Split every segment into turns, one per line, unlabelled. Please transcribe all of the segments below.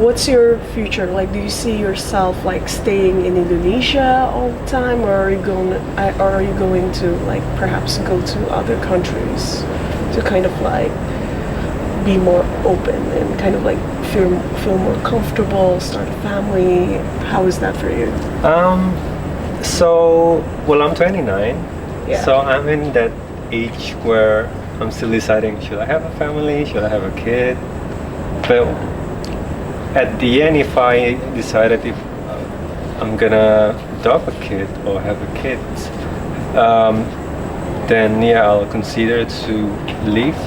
what's your future? Like, do you see yourself like staying in Indonesia all the time, or are you going to like perhaps go to other countries to kind of like be more open and kind of like feel more comfortable, start a family? How is that for you?
I'm 29,
Yeah.
so I'm in that age where I'm still deciding, should I have a family, should I have a kid? But at the end, if I decided if I'm gonna adopt a kid or have a kid, then yeah, I'll consider to live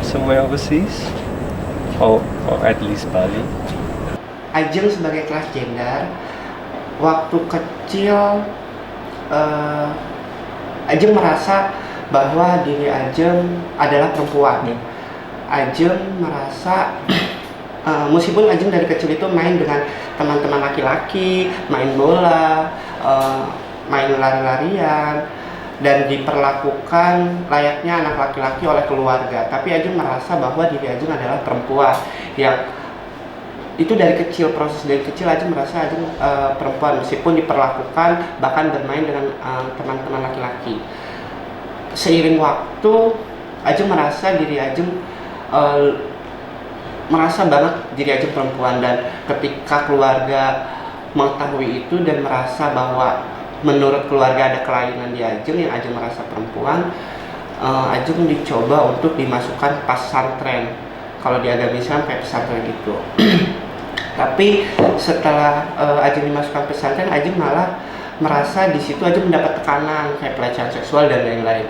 somewhere overseas, or at least Bali.
Ajeng sebagai transgender, waktu kecil Ajeng merasa bahwa diri Ajeng adalah perempuan. Ajeng merasa meskipun Ajeng dari kecil itu main dengan teman-teman laki-laki, main bola, main lari-larian, dan diperlakukan layaknya anak laki-laki oleh keluarga, tapi Ajeng merasa bahwa diri Ajeng adalah perempuan. Yang itu dari kecil, proses dari kecil Ajeng merasa Ajeng perempuan meskipun diperlakukan bahkan bermain dengan teman-teman laki-laki. Seiring waktu Ajeng merasa diri Ajeng merasa banget diri Ajeng perempuan, dan ketika keluarga mengetahui itu dan merasa bahwa menurut keluarga ada kelainan di Ajeng yang Ajeng merasa perempuan, Ajeng dicoba untuk dimasukkan pesantren. Kalau di agama Islam kayak pesantren gitu. Tapi setelah Ajeng dimasukkan pesantren, Ajeng malah merasa di situ Ajeng mendapat tekanan kayak pelecehan seksual dan lain-lain.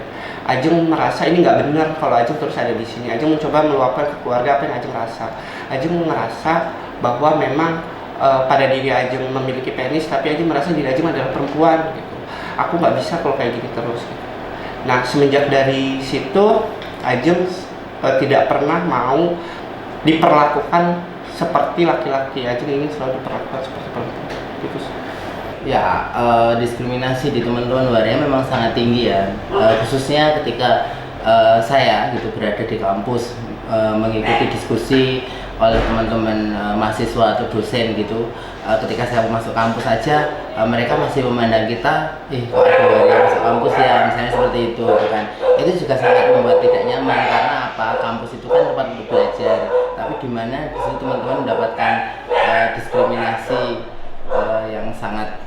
Ajeng merasa ini nggak benar kalau Ajeng terus ada di sini. Ajeng mencoba meluapkan ke keluarga apa yang Ajeng rasa. Ajeng merasa bahwa memang pada diri Ajeng memiliki penis, tapi Ajeng merasa diri Ajeng adalah perempuan gitu. Aku nggak bisa kalau kayak gini terus gitu. Nah, semenjak dari situ Ajeng tidak pernah mau diperlakukan seperti laki-laki. Ajeng ingin selalu diperlakukan seperti perempuan gitu.
Ya, diskriminasi di teman-teman waria memang sangat tinggi ya, khususnya ketika saya gitu berada di kampus, mengikuti diskusi oleh teman-teman mahasiswa atau dosen gitu. Ketika saya masuk kampus saja, mereka masih memandang kita, kok ada waria masuk kampus ya, misalnya seperti itu kan. Itu juga sangat membuat tidak nyaman, karena apa? Kampus itu kan tempat untuk belajar, tapi di mana di situ teman-teman mendapatkan diskriminasi yang sangat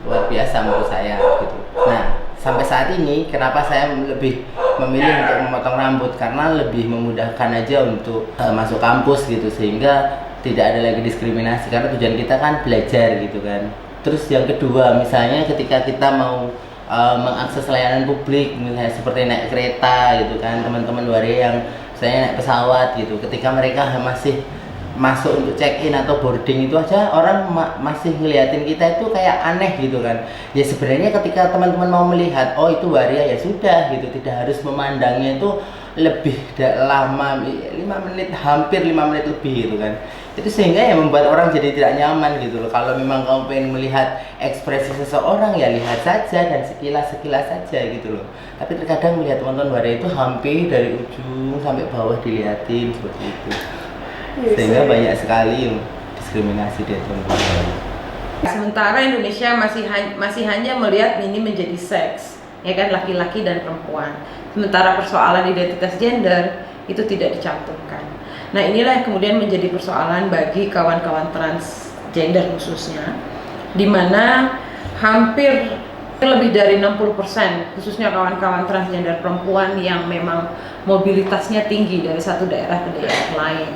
luar biasa menurut saya gitu. Nah, sampai saat ini kenapa saya lebih memilih untuk memotong rambut, karena lebih memudahkan aja untuk masuk kampus gitu, sehingga tidak ada lagi diskriminasi, karena tujuan kita kan belajar gitu kan. Terus yang kedua, misalnya ketika kita mau mengakses layanan publik, misalnya seperti naik kereta gitu kan, teman-teman waria yang saya naik pesawat gitu, ketika mereka masih masuk untuk check-in atau boarding itu aja orang masih ngeliatin kita itu kayak aneh gitu kan. Ya sebenarnya ketika teman-teman mau melihat oh itu waria, ya sudah gitu, tidak harus memandangnya itu lebih lama, 5 menit, hampir 5 menit lebih gitu kan. Itu sehingga ya membuat orang jadi tidak nyaman gitu loh. Kalau memang kamu pengen melihat ekspresi seseorang, ya lihat saja dan sekilas-sekilas saja gitu loh. Tapi terkadang melihat teman-teman waria itu hampir dari ujung sampai bawah dilihatin seperti itu. Sehingga banyak sekali diskriminasi di teman-teman.
Sementara Indonesia masih hanya melihat ini menjadi seks, ya kan, laki-laki dan perempuan. Sementara persoalan identitas gender itu tidak dicantumkan. Nah, inilah yang kemudian menjadi persoalan bagi kawan-kawan transgender khususnya, di mana hampir lebih dari 60% khususnya kawan-kawan transgender perempuan yang memang mobilitasnya tinggi dari satu daerah ke daerah lain.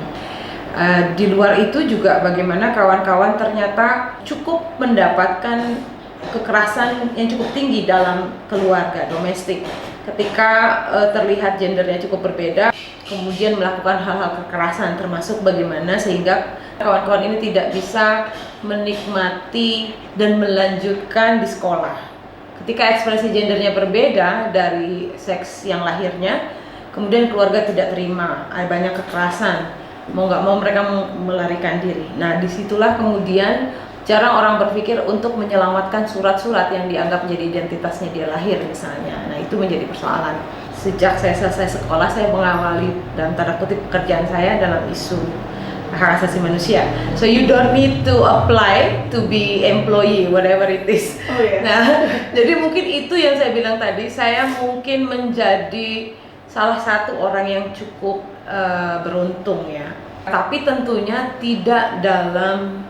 Di luar itu juga bagaimana kawan-kawan ternyata cukup mendapatkan kekerasan yang cukup tinggi dalam keluarga domestik ketika terlihat gendernya cukup berbeda, kemudian melakukan hal-hal kekerasan, termasuk bagaimana sehingga kawan-kawan ini tidak bisa menikmati dan melanjutkan di sekolah. Ketika ekspresi gendernya berbeda dari seks yang lahirnya, kemudian keluarga tidak terima, ada banyak kekerasan, mau nggak mau mereka melarikan diri. Nah, disitulah kemudian jarang orang berpikir untuk menyelamatkan surat-surat yang dianggap menjadi identitasnya dia lahir misalnya. Nah, itu menjadi persoalan. Sejak saya selesai sekolah, saya mengawali dalam tanda kutip pekerjaan saya dalam isu hak asasi manusia. So you don't need to apply to be employee, whatever it is.
Oh ya.
Nah, jadi mungkin itu yang saya bilang tadi, saya mungkin menjadi salah satu orang yang cukup beruntung ya. Tapi tentunya tidak dalam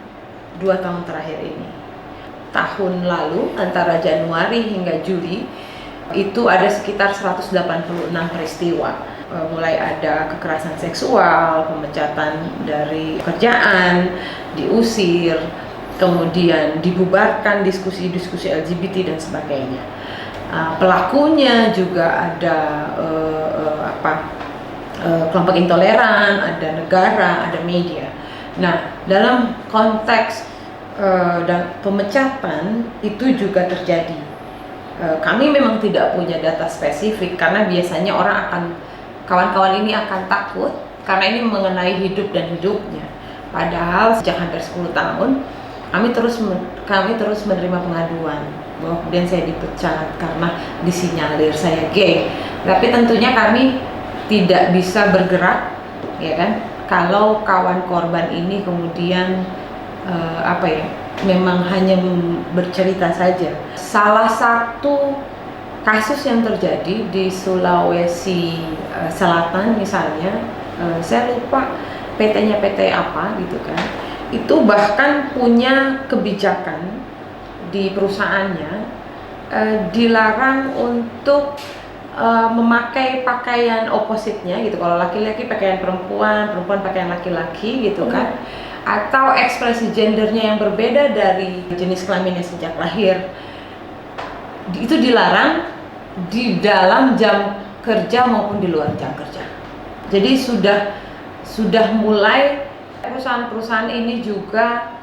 2 tahun terakhir ini. Tahun lalu antara Januari hingga Juli itu ada sekitar 186 peristiwa. Mulai ada kekerasan seksual, pemecatan dari pekerjaan, diusir, kemudian dibubarkan diskusi-diskusi LGBT dan sebagainya. Pelakunya juga ada kelompok intoleran, ada negara, ada media. Nah, dalam konteks dan pemecatan itu juga terjadi. Kami memang tidak punya data spesifik karena biasanya kawan-kawan ini akan takut karena ini mengenai hidup dan hidupnya. Padahal sejak hampir 10 tahun kami terus menerima pengaduan bahwa kemudian saya dipecat karena disinyalir saya gay. Tapi tentunya kami tidak bisa bergerak, ya kan? Kalau kawan korban ini kemudian memang hanya bercerita saja. Salah satu kasus yang terjadi di Sulawesi Selatan misalnya, saya lupa PT-nya PT apa gitu kan, itu bahkan punya kebijakan di perusahaannya dilarang untuk memakai pakaian opositnya gitu. Kalau laki-laki pakaian perempuan, perempuan pakaian laki-laki gitu kan, atau ekspresi gendernya yang berbeda dari jenis kelaminnya sejak lahir, itu dilarang di dalam jam kerja maupun di luar jam kerja. Jadi sudah mulai perusahaan-perusahaan ini juga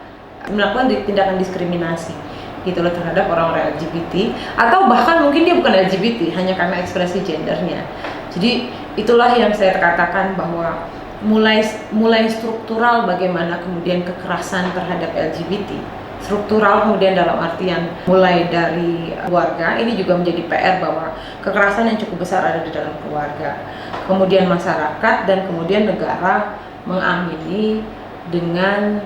melakukan tindakan diskriminasi gitu loh terhadap orang-orang LGBT, atau bahkan mungkin dia bukan LGBT hanya karena ekspresi gendernya. Jadi itulah yang saya katakan bahwa mulai struktural bagaimana kemudian kekerasan terhadap LGBT. Struktural kemudian dalam artian mulai dari keluarga, ini juga menjadi PR bahwa kekerasan yang cukup besar ada di dalam keluarga. Kemudian masyarakat dan kemudian negara mengamini dengan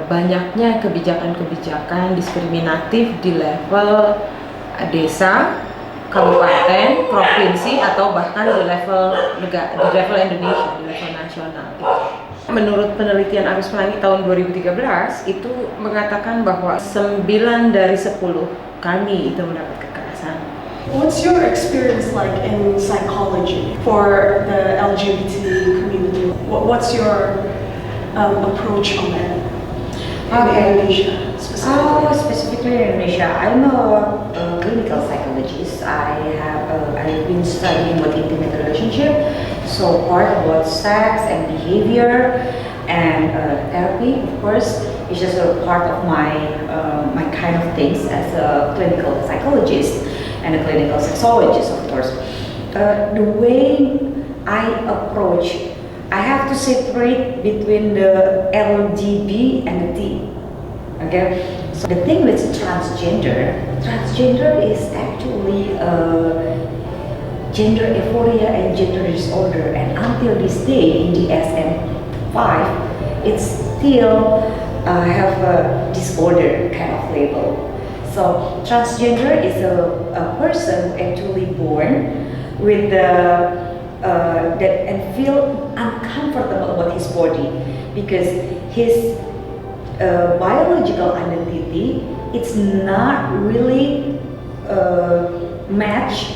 banyaknya kebijakan-kebijakan diskriminatif di level desa, kabupaten, provinsi, atau bahkan di level negara, di level Indonesia, di level nasional gitu. Menurut penelitian Arus Pelangi tahun 2013 itu mengatakan bahwa 9 dari 10 kami itu mendapat kekerasan.
What's your experience like in psychology for the LGBT community? What's your approach on that in Indonesia specifically?
Specifically in Indonesia, I'm a clinical psychologist. I've been studying what intimate relationship, so part about sex and behavior and therapy, of course, is just a part of my kind of things as a clinical psychologist and a clinical sexologist, of course. The way I approach, I have to separate between the LGB and the T. Okay, so the thing with transgender is actually gender aphoria and gender disorder, and until this day in the DSM-5, it's still have a disorder kind of label. So transgender is a person who actually born with that and feel uncomfortable about his body because his biological identity it's not really match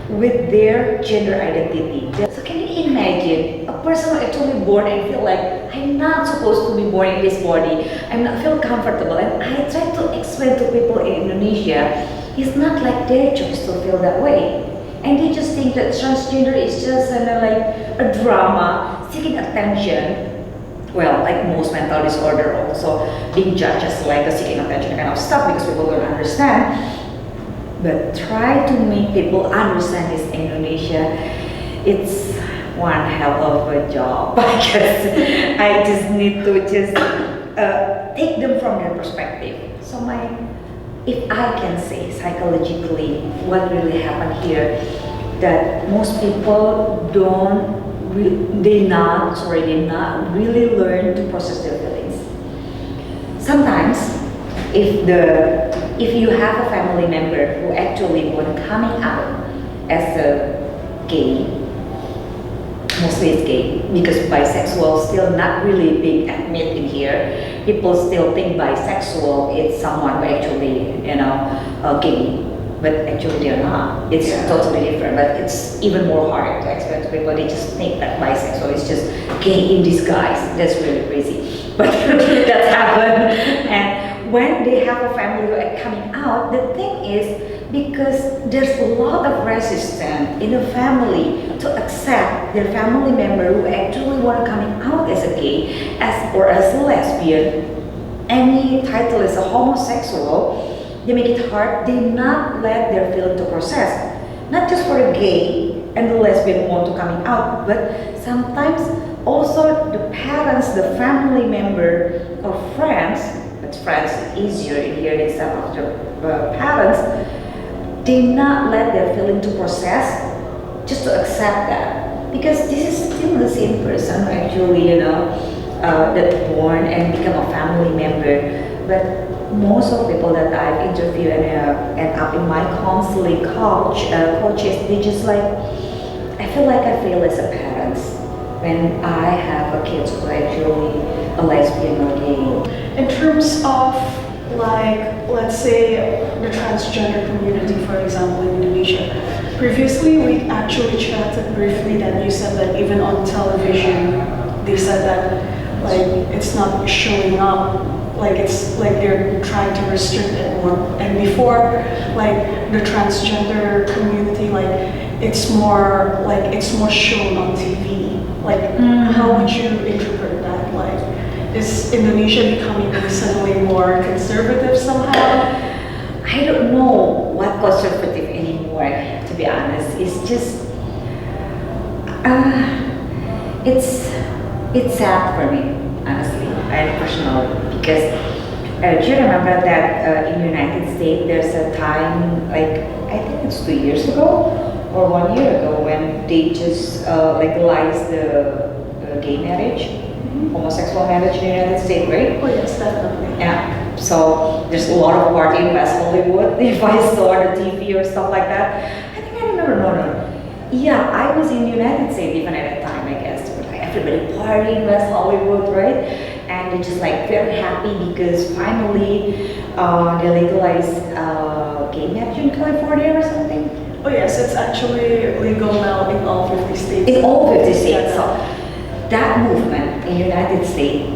with their gender identity. So can you imagine a person who actually born and feel like I'm not supposed to be born in this body, I'm not feel comfortable, and I try to explain to people in Indonesia it's not like their choice to feel that way, and they just think that transgender is just like a drama seeking attention. Well, like most mental disorder also being judged as like a seeking attention kind of stuff because people don't understand. But try to make people understand this in Indonesia. It's one hell of a job. I guess I just need to take them from their perspective. So if I can say psychologically what really happened here, that most people don't they not really learn to process their feelings. Sometimes, if you have a family member who actually want coming out as a gay, mostly it's gay, because bisexual still not really being admitted in here. People still think bisexual is someone who actually, gay, but actually they're not. It's totally different, but it's even more hard to explain to people. They just think that bisexual is just gay in disguise. That's really crazy, but that's happened. And when they have a family who are coming out, the thing is, because there's a lot of resistance in the family to accept their family member who actually want to coming out as a gay, or as a lesbian, any title as a homosexual. They make it hard. They not let their feeling to process. Not just for the gay and the lesbian want to coming out, but sometimes also the parents, the family member or friends. But friends is easier in here instead of the parents. They not let their feeling to process, just to accept that, because this is still the same person who actually that born and become a family member. But most of the people that I've interviewed and end up in my counseling coaches, they just like, I feel like I fail as a parent when I have a kid who actually a lesbian or gay.
In terms of, like, let's say the transgender community, for example, in Indonesia. Previously, we actually chatted briefly that you said that even on television, they said that like it's not showing up, like it's like they're trying to restrict it more. And before, like the transgender community, like it's more shown on TV. Like, how would you interpret that? Like, is Indonesia becoming suddenly more conservative somehow?
I don't know what conservative anymore, to be honest. It's just, it's sad for me, honestly, and personally, because do you remember that in the United States there's a time, like I think it's 2 years ago or 1 year ago, when they just legalized the gay marriage, homosexual marriage in the United States, right?
Oh yes, definitely.
Yeah. So there's a lot of party in West Hollywood. If I saw the TV or stuff like that, I think I remember. No. Yeah, I was in the United States even at that time, I guess. But like everybody party in West Hollywood, right? And they're just like very happy because finally they legalized gay marriage in California or something.
Oh yes, it's actually legal now in all 50 states.
In all 50 states.
Yeah.
So that movement in the United States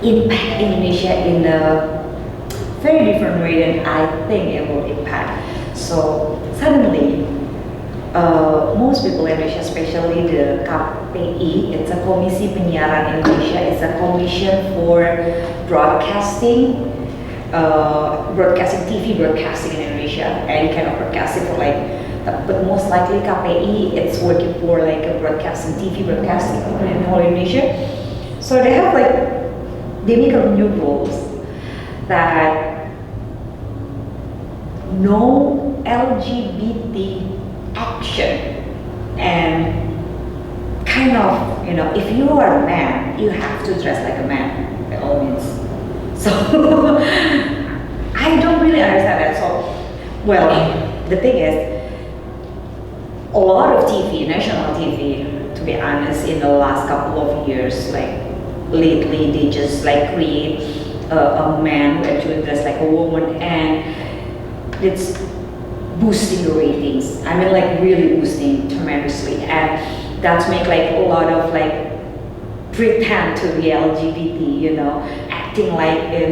impact Indonesia in a very different way than I think it will impact. So suddenly, most people in Indonesia, especially the KPI, it's a Komisi Penyiaran Indonesia, it's a commission for broadcasting, TV broadcasting in Indonesia, any kind of broadcasting for like, but most likely KPI, it's working for like a broadcasting, TV broadcasting in whole Indonesia. So they have they make a new rules that no LGBT action, and kind of, if you are a man, you have to dress like a man by all means. So I don't really understand that. So, well, the thing is, a lot of TV, national TV, to be honest, in the last couple of years, like lately, they just like create a man who actually dress like a woman, and it's boosting the ratings. I mean, like really boosting tremendously, and that's make like a lot of like pretend to be LGBT, acting like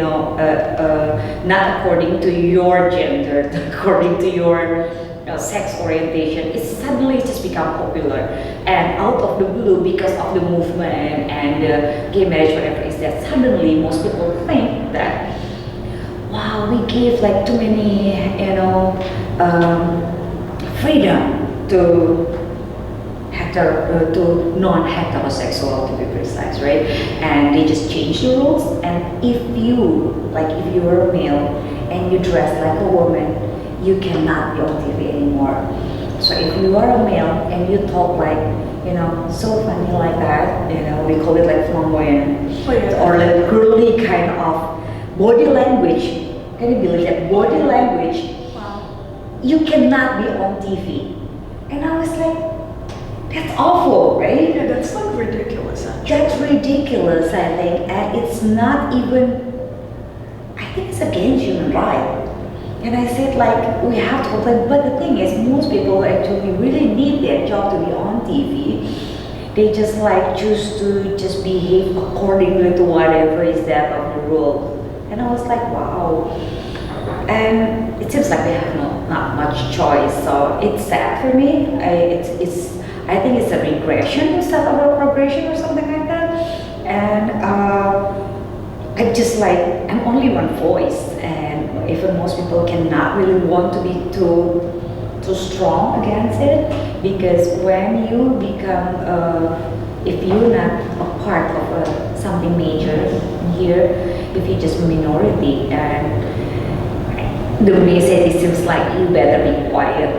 not according to your gender, according to your sex orientation. It's suddenly just become popular, and out of the blue, because of the movement and gay marriage, whatever is that, suddenly most people think that, wow, we give like too many, freedom to non-heterosexual, to be precise, right? And they just change the rules. And if you're a male and you dress like a woman, you cannot be on TV anymore. So if you are a male and you talk like, so funny like that, we call it like flamboyant,
Oh, yeah.
or like girly kind of body language. Can you believe that body language? You cannot be on TV. And I was like, that's awful, right?
Yeah, that's like ridiculous actually.
That's ridiculous, I think, and it's not even. I think it's against human right. And I said like we have to complain, but the thing is, most people actually really need their job to be on TV. They just like choose to just behave accordingly to whatever is that of the rule. And I was like, wow. And it seems like we have not much choice, so it's sad for me. I think it's a regression instead of a progression or something like that. And I'm just like, I'm only one voice, and even most people cannot really want to be too strong against it, because when you become, if you're not a part of something major here, if you're just minority, and the message seems like you better be quiet.